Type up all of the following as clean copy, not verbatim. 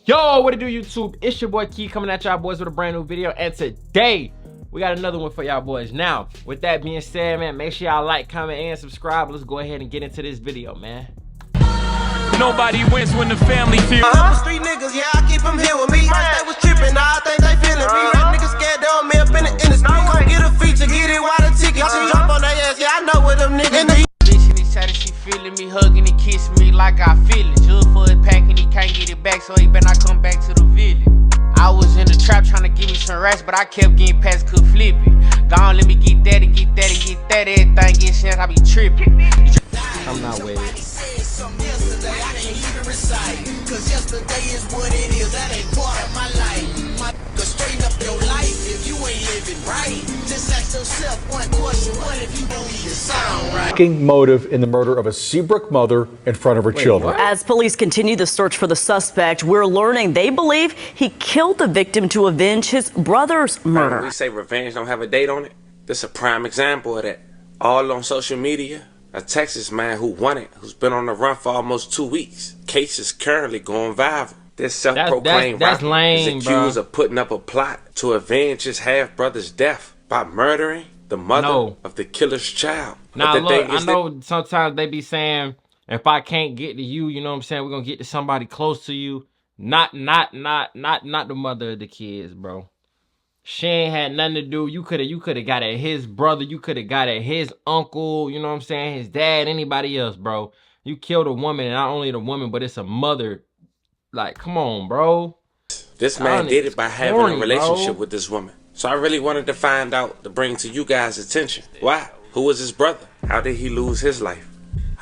Yo, what it do, YouTube? It's your boy Key coming at y'all boys with a brand new video, and today we got another one for y'all boys. Now, with that being said, man, make sure y'all like, comment, and subscribe. Let's go ahead and get into this video, man. Nobody wins when the family feels. Street niggas, yeah, I keep them here with me. First they was tripping, now I think they feeling me. Rap niggas scared, they on me up in the street. Come get a feature, get it, why the ticket? She jump on their ass, yeah, I know what them niggas be. Bitch in his chat, she feeling me, hugging and kissing me like I feel it. Jug for his pack and he can't get it back, so he better not come back to the village. I was in the trap trying to give me some rest, but I kept getting past, could flip it. Gone, let me get that and get that and get that. Everything get sent, I be tripping. I'm not with it. Cause yesterday is what it is, that ain't part of my life. My straighten up your life if you ain't living right. Just ask yourself one question, what if you don't even sound right? Motive in the murder of a Seabrook mother in front of her children. As police continue the search for the suspect, we're learning they believe he killed the victim to avenge his brother's murder. When we say revenge don't have a date on it, this is a prime example of that. All on social media. A Texas man who won it, who's been on the run for almost 2 weeks. Case is currently going viral. This self-proclaimed rapper lame, is accused of putting up a plot to avenge his half-brother's death by murdering the mother of the killer's child. Now look, I know sometimes they be saying, if I can't get to you, you know what I'm saying, we're gonna get to somebody close to you. Not the mother of the kids, bro. She ain't had nothing to do. You could have got at his brother. You could have got at his uncle. You know what I'm saying? His dad, anybody else, bro. You killed a woman, and not only the woman, but it's a mother. Like, come on, bro. This man did it by having a relationship with this woman. So I really wanted to find out, to bring to you guys' attention. Why? Who was his brother? How did he lose his life?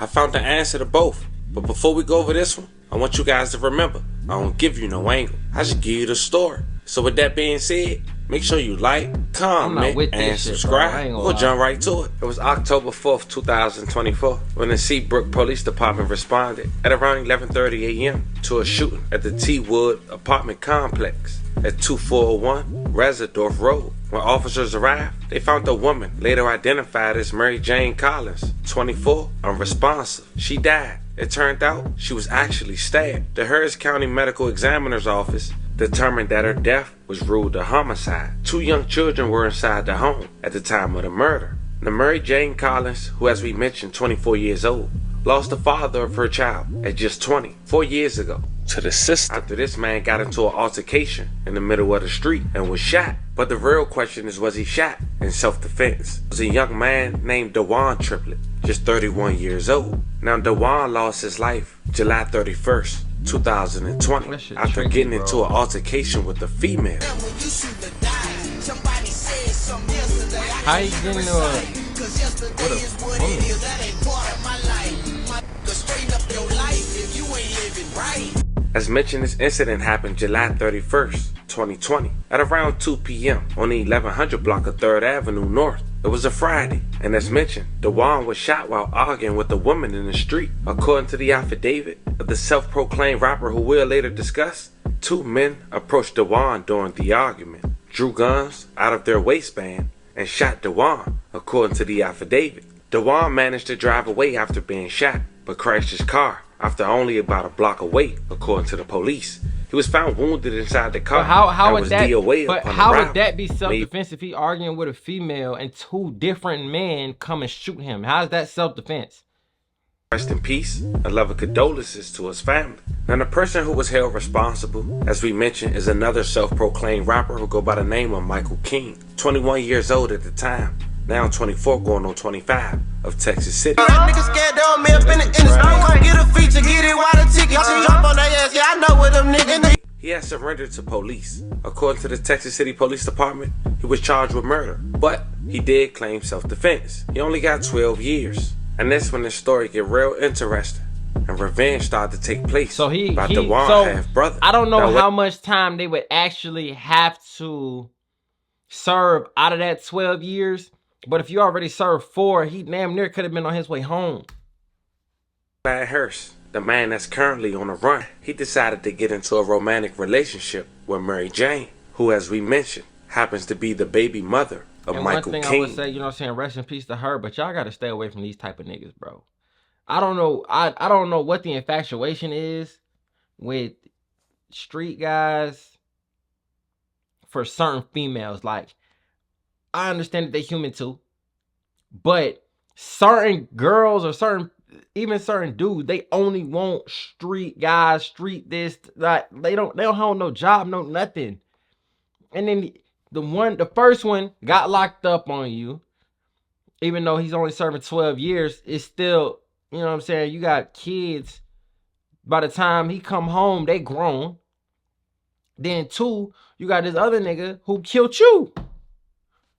I found the answer to both. But before we go over this one, I want you guys to remember, I don't give you no angle. I just give you the story. So with that being said, make sure you like, comment, and subscribe. We'll jump right to it. It was October 4th, 2024, when the Seabrook Police Department responded at around 11:30 a.m. to a shooting at the T-Wood apartment complex at 2401 Residorf Road. When officers arrived, they found a woman later identified as Mary Jane Collins, 24, unresponsive. She died. It turned out she was actually stabbed. The Harris County Medical Examiner's Office determined that her death was ruled a homicide. 2 young children were inside the home at the time of the murder. Now, Mary Jane Collins, who, as we mentioned, 24 years old, lost the father of her child at just 20, 4 years ago, to the sister after this man got into an altercation in the middle of the street and was shot. But the real question is, was he shot in self-defense? It was a young man named Dewan Triplett, just 31 years old. Now, Dewan lost his life July 31st, 2020, after getting into an altercation with a female. How you getting into a As mentioned, this incident happened July 31st, 2020, at around 2 p.m. on the 1100 block of 3rd Avenue North. It was a Friday, and as mentioned, Dewan was shot while arguing with a woman in the street. According to the affidavit of the self-proclaimed rapper, who we'll later discuss, 2 men approached Dewan during the argument, drew guns out of their waistband, and shot Dewan. According to the affidavit, Dewan managed to drive away after being shot, but crashed his car after only about a block away. According to the police, he was found wounded inside the car. How would that that be self-defense if he arguing with a female and 2 different men come and shoot him? How's that self-defense? Rest in peace, a love of condolences to his family. Now, the person who was held responsible, as we mentioned, is another self-proclaimed rapper who go by the name of Michael King, 21 years old at the time, now 24 going on 25, of Texas City. Niggas scared, they on me up in the street. Come get a feature, get it, why the ticket? She jump on their ass, yeah, I know what them niggas. He has surrendered to police. According to the Texas City Police Department, he was charged with murder, but he did claim self-defense. He only got 12 years. And that's when the story get real interesting, and revenge started to take place. So by Dewan's half-brother. I don't know how much time they would actually have to serve out of that 12 years, but if you already served 4, he damn near could have been on his way home. Hurst, the man that's currently on the run, he decided to get into a romantic relationship with Mary Jane, who, as we mentioned, happens to be the baby mother of Michael King. One thing I would say, you know what I'm saying, rest in peace to her, but y'all gotta stay away from these type of niggas, bro. I don't know what the infatuation is with street guys for certain females. Like, I understand that they're human too, but certain girls or even certain dudes, they only want street guys, street this. Like, they don't have no job, no nothing. And then the first one got locked up on you, even though he's only serving 12 years. It's still, you know what I'm saying? You got kids. By the time he come home, they grown. Then 2, you got this other nigga who killed you.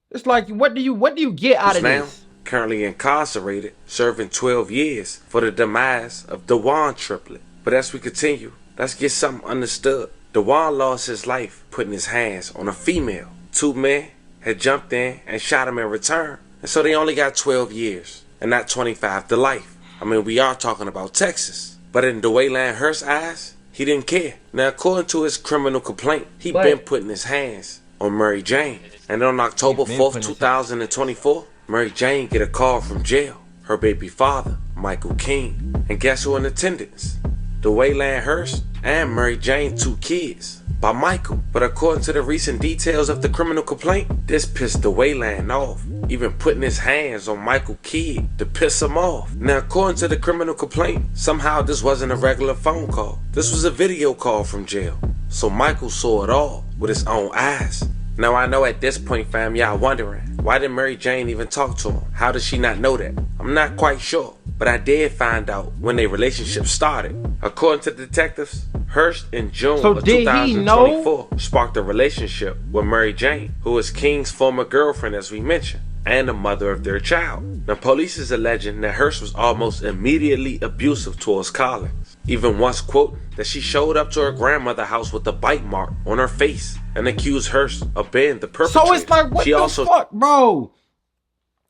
It's like, what do you get out of this? Currently incarcerated, serving 12 years for the demise of Dewan triplet. But as we continue, let's get something understood. Dewan lost his life putting his hands on a female. 2 men had jumped in and shot him in return. And so they only got 12 years and not 25 to life. I mean, we are talking about Texas. But in Dwayland Hurst's eyes, he didn't care. Now, according to his criminal complaint, he been putting his hands on Mary Jane. And on October 4th, 2024, Mary Jane get a call from jail. Her baby father, Michael King. And guess who in attendance? Dwayland Hurst and Mary Jane 2 kids by Michael. But according to the recent details of the criminal complaint, this pissed Dwayland off, even putting his hands on Michael kid to piss him off. Now, according to the criminal complaint, somehow this wasn't a regular phone call. This was a video call from jail. So Michael saw it all with his own eyes. Now, I know at this point, fam, y'all wondering, why did Mary Jane even talk to him? How did she not know that? I'm not quite sure, but I did find out when their relationship started. According to the detectives, Hurst in June of 2024 sparked a relationship with Mary Jane, who is King's former girlfriend, as we mentioned, and the mother of their child. Now, police is alleging that Hurst was almost immediately abusive towards Collins, even once quoting that she showed up to her grandmother's house with a bite mark on her face and accused Hurst of being the perpetrator. So it's like, what the fuck, bro?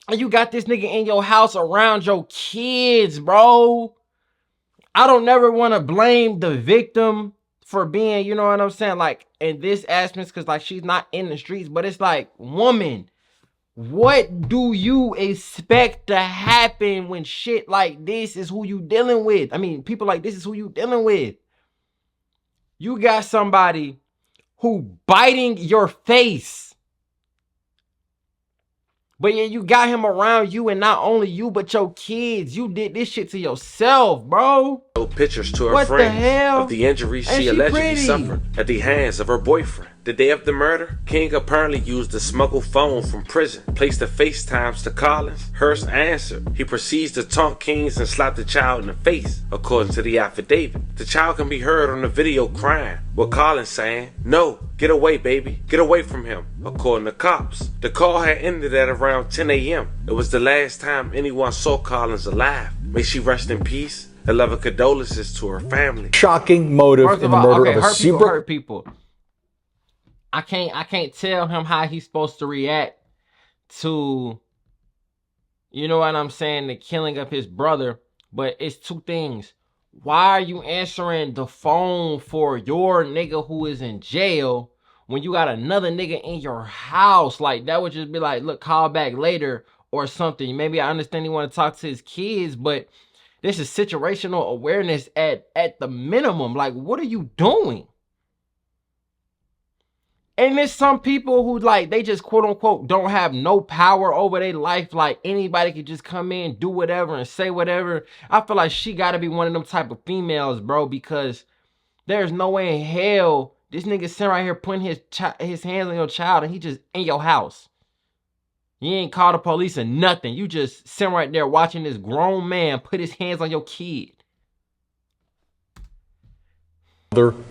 And you got this nigga in your house around your kids, bro. I don't never want to blame the victim for being, you know what I'm saying, like, in this aspect, because, like, she's not in the streets. But it's like, woman, what do you expect to happen when shit like this is who you dealing with? I mean, people like this is who you dealing with. You got somebody who biting your face. But yeah, you got him around you, and not only you, but your kids. You did this shit to yourself, bro. Pictures to her friends of the injuries she allegedly suffered at the hands of her boyfriend. The day of the murder, King apparently used a smuggled phone from prison, placed the FaceTimes to Collins. Hurst answered. He proceeds to taunt Kings and slap the child in the face, according to the affidavit. The child can be heard on the video crying, with Collins saying, "No, get away, baby. Get away from him," according to cops. The call had ended at around 10 a.m. It was the last time anyone saw Collins alive. May she rest in peace. A love of condolences to her family. Shocking motive in the murder of a Seabrook. Hurt people. I can't tell him how he's supposed to react to, you know what I'm saying, the killing of his brother. But it's 2 things. Why are you answering the phone for your nigga who is in jail when you got another nigga in your house? Like, that would just be like, look, call back later or something. Maybe I understand you want to talk to his kids, but this is situational awareness at the minimum. Like, what are you doing? And there's some people who, like, they just quote unquote don't have no power over their life. Like, anybody could just come in, do whatever and say whatever. I feel like she got to be one of them type of females, bro, because there's no way in hell this nigga sitting right here putting his hands on your child and he just in your house. You ain't call the police or nothing. You just sitting right there watching this grown man put his hands on your kid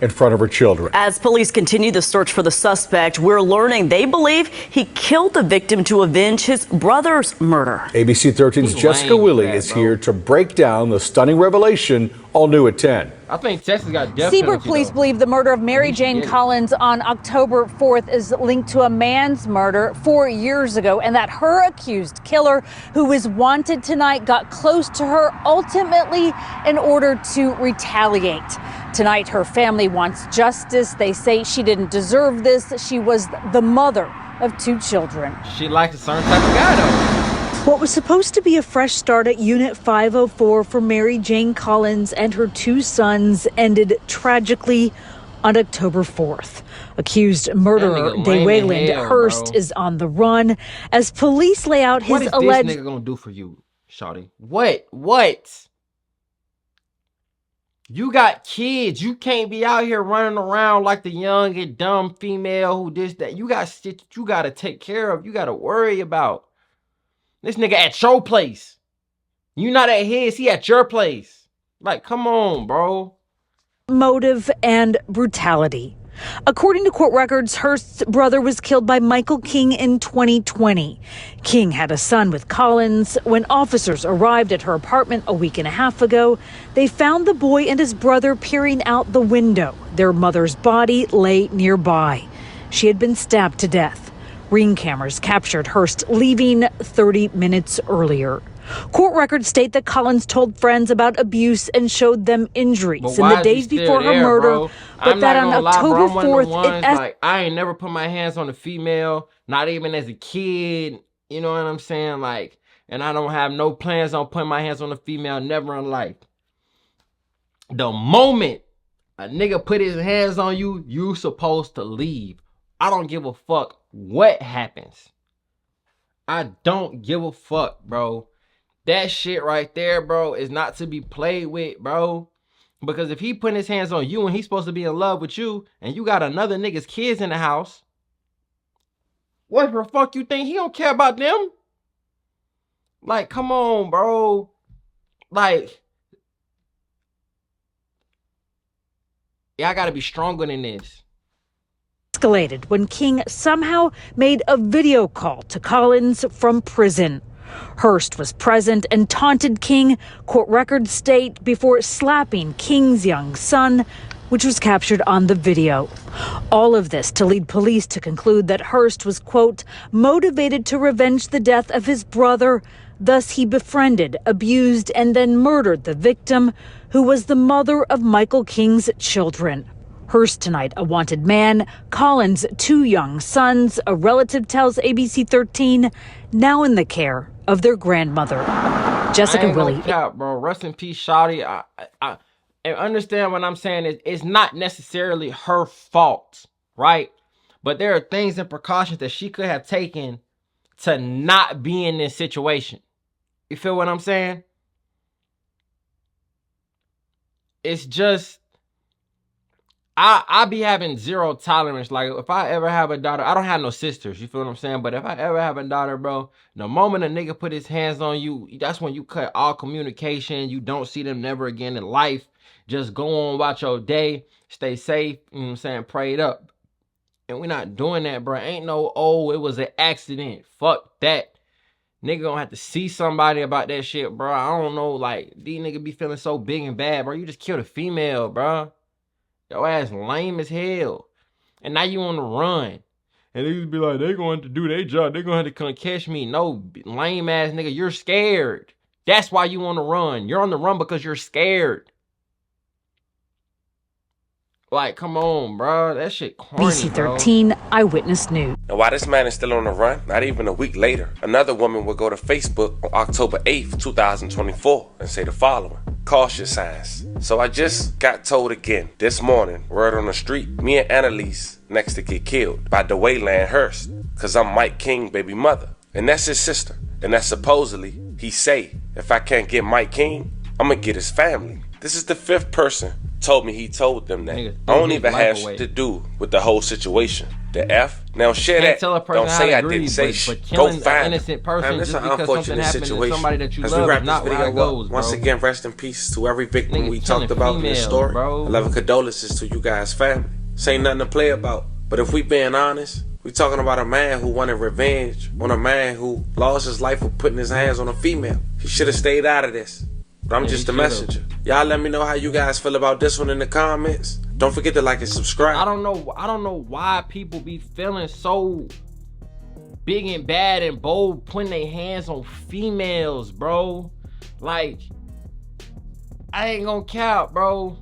in front of her children. As police continue the search for the suspect, we're learning they believe he killed the victim to avenge his brother's murder. ABC 13's Jessica Willie is here to break down the stunning revelation, all new at 10. I think Texas got death Seabrook police believe the murder of Mary Jane Collins on October 4th is linked to a man's murder 4 years ago, and that her accused killer, who is wanted tonight, got close to her ultimately in order to retaliate. Tonight, her family wants justice. They say she didn't deserve this. She was the mother of 2 children. She likes a certain type of guy, though. What was supposed to be a fresh start at Unit 504 for Mary Jane Collins and her 2 sons ended tragically on October 4th. Accused murderer DeWayland Hurst is on the run as police lay out his alleged... What is this nigga gonna do for you, shawty? What? You got kids. You can't be out here running around like the young and dumb female who this, that. You got shit that you gotta take care of. You gotta worry about. This nigga at your place. You not at his, he at your place. Like, come on, bro. Motive and brutality. According to court records, Hurst's brother was killed by Michael King in 2020. King had a son with Collins. When officers arrived at her apartment a week and a half ago, they found the boy and his brother peering out the window. Their mother's body lay nearby. She had been stabbed to death. Ring cameras captured Hurst leaving 30 minutes earlier. Court records state that Collins told friends about abuse and showed them injuries in the days before her murder, bro? but that on October 4th, like, I ain't never put my hands on a female, not even as a kid, you know what I'm saying? Like, and I don't have no plans on putting my hands on a female, never in life. The moment a nigga put his hands on you, you supposed to leave. I don't give a fuck what happens. I don't give a fuck, bro. That shit right there, bro, is not to be played with, bro. Because if he putting his hands on you and he's supposed to be in love with you and you got another nigga's kids in the house, what the fuck you think? He don't care about them? Like, come on, bro. Like, y'all gotta be stronger than this. Escalated when King somehow made a video call to Collins from prison. Hurst was present and taunted King, court records state, before slapping King's young son, which was captured on the video. All of this to lead police to conclude that Hurst was, quote, motivated to revenge the death of his brother. Thus, he befriended, abused, and then murdered the victim, who was the mother of Michael King's children. Hurst tonight, a wanted man. Collins, 2 young sons. A relative tells ABC 13, now in the care of their grandmother. Jessica Willie. Bro, rest in peace, shawty. I understand what I'm saying. It's not necessarily her fault, right? But there are things and precautions that she could have taken to not be in this situation. You feel what I'm saying? It's just, I be having zero tolerance. Like, if I ever have a daughter, I don't have no sisters, you feel what I'm saying? But if I ever have a daughter, bro, the moment a nigga put his hands on you, that's when you cut all communication. You don't see them never again in life. Just go on, watch your day, stay safe, you know what I'm saying, prayed up. And we're not doing that, bro. Ain't no, oh, it was an accident. Fuck that. Nigga gonna have to see somebody about that shit, bro. I don't know, like, these niggas be feeling so big and bad, bro. You just killed a female, bro. Your ass lame as hell. And now you on the run. And they be like, they going to do their job. They gonna have to come catch me. No, lame ass nigga, you're scared. That's why you on the run. You're on the run because you're scared. Like, come on, bro. That shit corny, BC 13 Eyewitness News. And while this man is still on the run, not even a week later, another woman would go to Facebook on October 8th, 2024 and say the following. Caution signs. So I just got told again this morning, word on the street, me and Annalise next to get killed by DeWayland Hurst, cause I'm Mike King baby mother. And that's his sister. And that supposedly, he say, if I can't get Mike King, I'm gonna get his family. This is the 5th person told me he told them that. I don't even have shit to do with the whole situation. The F. Now share that. Don't say I didn't say shit. Go find innocent person. This is an unfortunate situation. As we wrap this video up, once again, rest in peace to every victim we talked about in this story. 11 condolences to you guys' family. This ain't nothing to play about. But if we being honest, we talking about a man who wanted revenge on a man who lost his life for putting his hands on a female. He should have stayed out of this. But I'm just a messenger. Y'all let me know how you guys feel about this one in the comments. Don't forget to like and subscribe. I don't know why people be feeling so big and bad and bold putting their hands on females, bro. Like, I ain't gonna count, bro.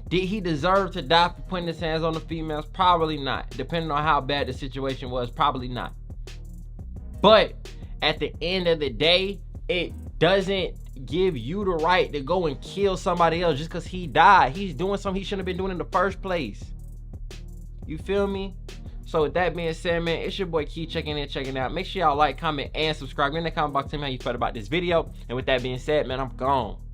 Did he deserve to die for putting his hands on the females? Probably not. Depending on how bad the situation was, probably not. But at the end of the day, it doesn't, give you the right to go and kill somebody else just because he died. He's doing something he shouldn't have been doing in the first place. You feel me? So with that being said, man, it's your boy Key checking in, checking out. Make sure y'all like, comment, and subscribe. In the comment box, tell me how you felt about this video. And with that being said, man, I'm gone.